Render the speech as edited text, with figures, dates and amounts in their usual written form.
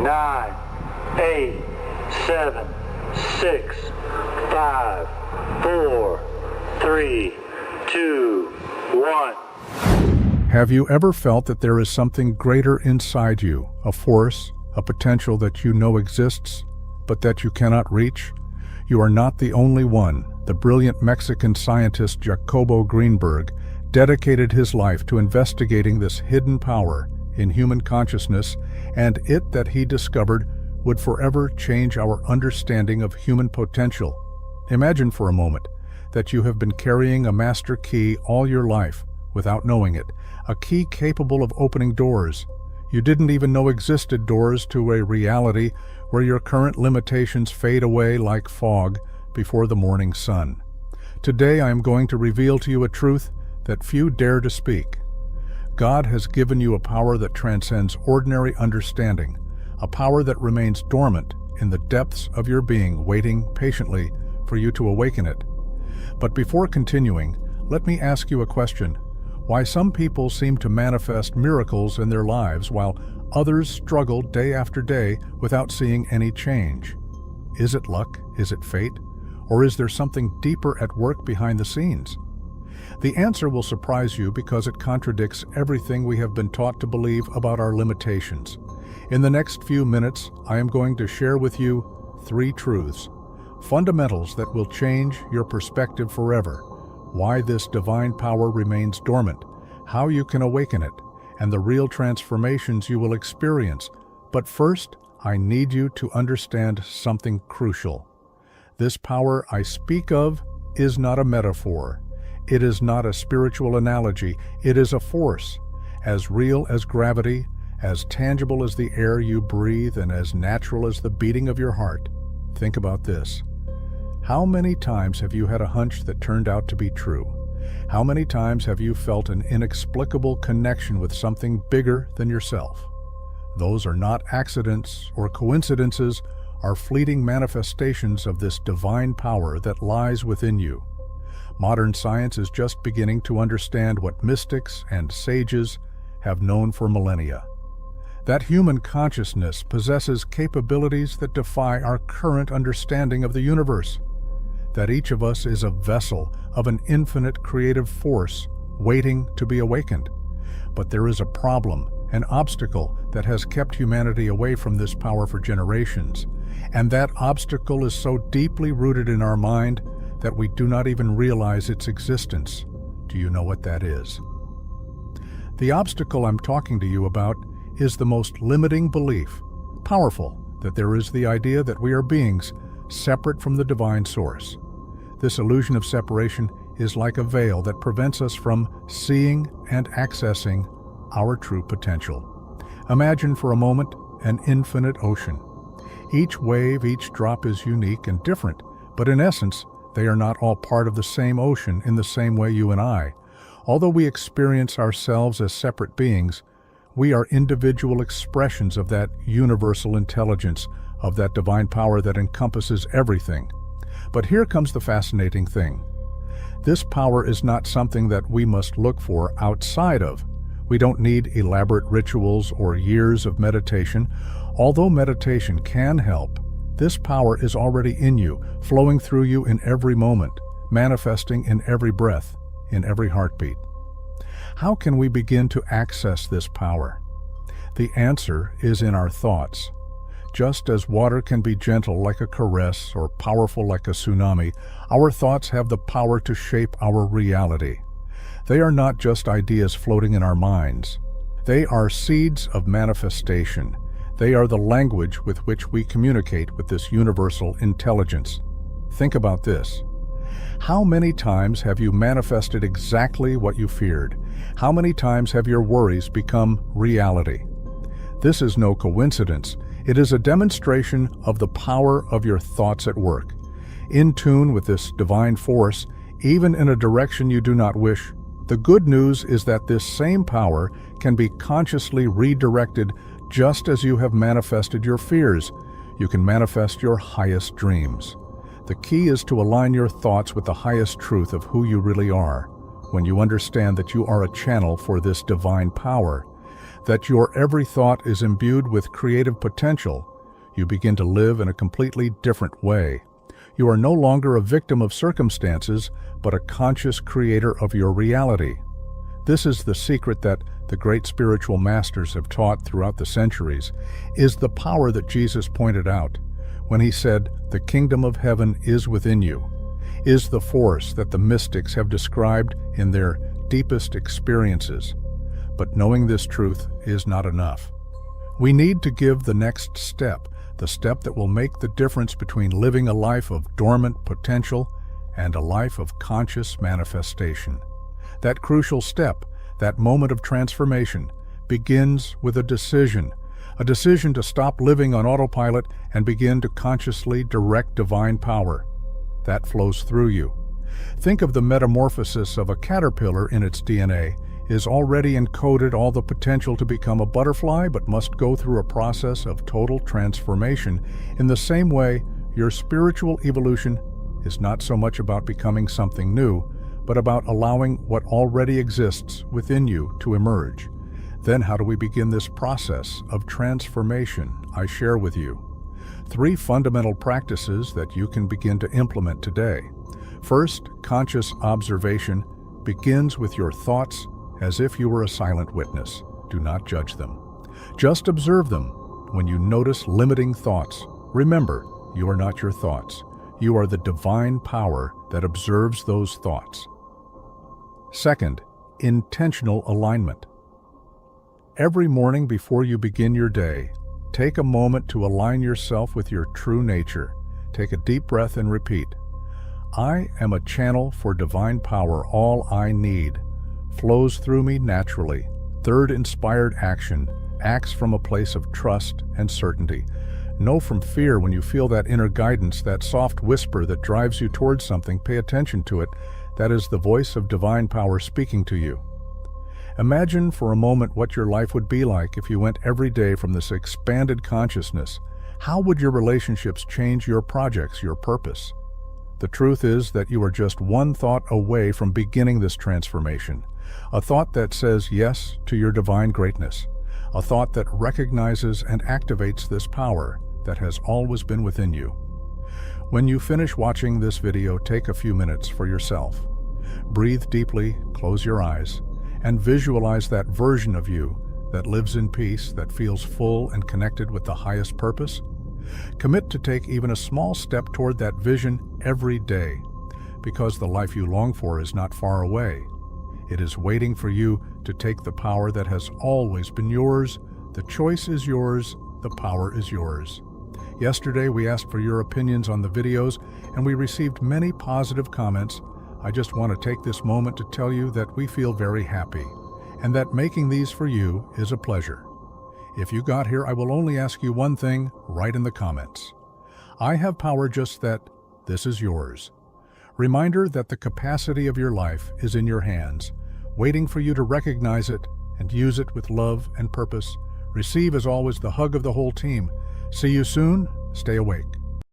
9, 8, 7, 6, 5, 4, 3, 2, 1. Have you ever felt that there is something greater inside you, a force, a potential that you know exists, but that you cannot reach? You are not the only one. The brilliant Mexican scientist Jacobo Grinberg dedicated his life to investigating this hidden power in human consciousness, and it that he discovered would forever change our understanding of human potential. Imagine for a moment that you have been carrying a master key all your life without knowing it, a key capable of opening doors you didn't even know existed, doors to a reality where your current limitations fade away like fog before the morning sun. Today I am going to reveal to you a truth that few dare to speak. God has given you a power that transcends ordinary understanding, a power that remains dormant in the depths of your being, waiting patiently for you to awaken it. But before continuing, let me ask you a question. Why some people seem to manifest miracles in their lives while others struggle day after day without seeing any change? Is it luck? Is it fate? Or is there something deeper at work behind the scenes? The answer will surprise you because it contradicts everything we have been taught to believe about our limitations. In the next few minutes, I am going to share with you 3 truths, fundamentals that will change your perspective forever. Why this divine power remains dormant, how you can awaken it, and the real transformations you will experience. But first, I need you to understand something crucial. This power I speak of is not a metaphor. It is not a spiritual analogy. It is a force, as real as gravity, as tangible as the air you breathe, and as natural as the beating of your heart. Think about this. How many times have you had a hunch that turned out to be true? How many times have you felt an inexplicable connection with something bigger than yourself? Those are not accidents or coincidences, are fleeting manifestations of this divine power that lies within you. Modern science is just beginning to understand what mystics and sages have known for millennia. That human consciousness possesses capabilities that defy our current understanding of the universe. That each of us is a vessel of an infinite creative force waiting to be awakened. But there is a problem, an obstacle that has kept humanity away from this power for generations. And that obstacle is so deeply rooted in our mind that we do not even realize its existence. Do you know what that is? The obstacle I'm talking to you about is the most limiting belief, powerful, that there is the idea that we are beings separate from the divine source. This illusion of separation is like a veil that prevents us from seeing and accessing our true potential. Imagine for a moment an infinite ocean. Each wave, each drop is unique and different, but in essence, they are not all part of the same ocean in the same way you and I. Although we experience ourselves as separate beings, we are individual expressions of that universal intelligence, of that divine power that encompasses everything. But here comes the fascinating thing. This power is not something that we must look for outside of. We don't need elaborate rituals or years of meditation. Although meditation can help, this power is already in you, flowing through you in every moment, manifesting in every breath, in every heartbeat. How can we begin to access this power? The answer is in our thoughts. Just as water can be gentle like a caress or powerful like a tsunami, our thoughts have the power to shape our reality. They are not just ideas floating in our minds. They are seeds of manifestation. They are the language with which we communicate with this universal intelligence. Think about this. How many times have you manifested exactly what you feared? How many times have your worries become reality? This is no coincidence. It is a demonstration of the power of your thoughts at work. In tune with this divine force, even in a direction you do not wish. The good news is that this same power can be consciously redirected just as you have manifested your fears. You can manifest your highest dreams. The key is to align your thoughts with the highest truth of who you really are. When you understand that you are a channel for this divine power, that your every thought is imbued with creative potential, you begin to live in a completely different way. You are no longer a victim of circumstances, but a conscious creator of your reality. This is the secret that the great spiritual masters have taught throughout the centuries, is the power that Jesus pointed out when he said, "The kingdom of heaven is within you," is the force that the mystics have described in their deepest experiences. But knowing this truth is not enough. We need to give the next step, the step that will make the difference between living a life of dormant potential and a life of conscious manifestation. That crucial step, that moment of transformation, begins with a decision to stop living on autopilot and begin to consciously direct divine power. That flows through you. Think of the metamorphosis of a caterpillar in its DNA is already encoded all the potential to become a butterfly, but must go through a process of total transformation. In the same way, your spiritual evolution is not so much about becoming something new, but about allowing what already exists within you to emerge. Then how do we begin this process of transformation? I share with you 3 fundamental practices that you can begin to implement today. First, conscious observation begins with your thoughts as if you were a silent witness. Do not judge them. Just observe them. When you notice limiting thoughts, remember, you are not your thoughts. You are the divine power that observes those thoughts. Second, intentional alignment. Every morning before you begin your day, take a moment to align yourself with your true nature. Take a deep breath and repeat, "I am a channel for divine power. All I need flows through me naturally." Third, inspired action acts from a place of trust and certainty. Know from fear when you feel that inner guidance, that soft whisper that drives you towards something. Pay attention to it. That is the voice of divine power speaking to you. Imagine for a moment what your life would be like if you went every day from this expanded consciousness. How would your relationships change, your projects, your purpose? The truth is that you are just one thought away from beginning this transformation. A thought that says yes to your divine greatness. A thought that recognizes and activates this power that has always been within you. When you finish watching this video, take a few minutes for yourself. Breathe deeply, close your eyes, and visualize that version of you that lives in peace, that feels full and connected with the highest purpose. Commit to take even a small step toward that vision every day, because the life you long for is not far away. It is waiting for you to take the power that has always been yours. The choice is yours, the power is yours. Yesterday we asked for your opinions on the videos, and we received many positive comments. I just want to take this moment to tell you that we feel very happy, and that making these for you is a pleasure. If you got here, I will only ask you one thing, write in the comments. I have power, just that this is yours. Reminder that the capacity of your life is in your hands, waiting for you to recognize it and use it with love and purpose. Receive, as always, the hug of the whole team. See you soon. Stay awake.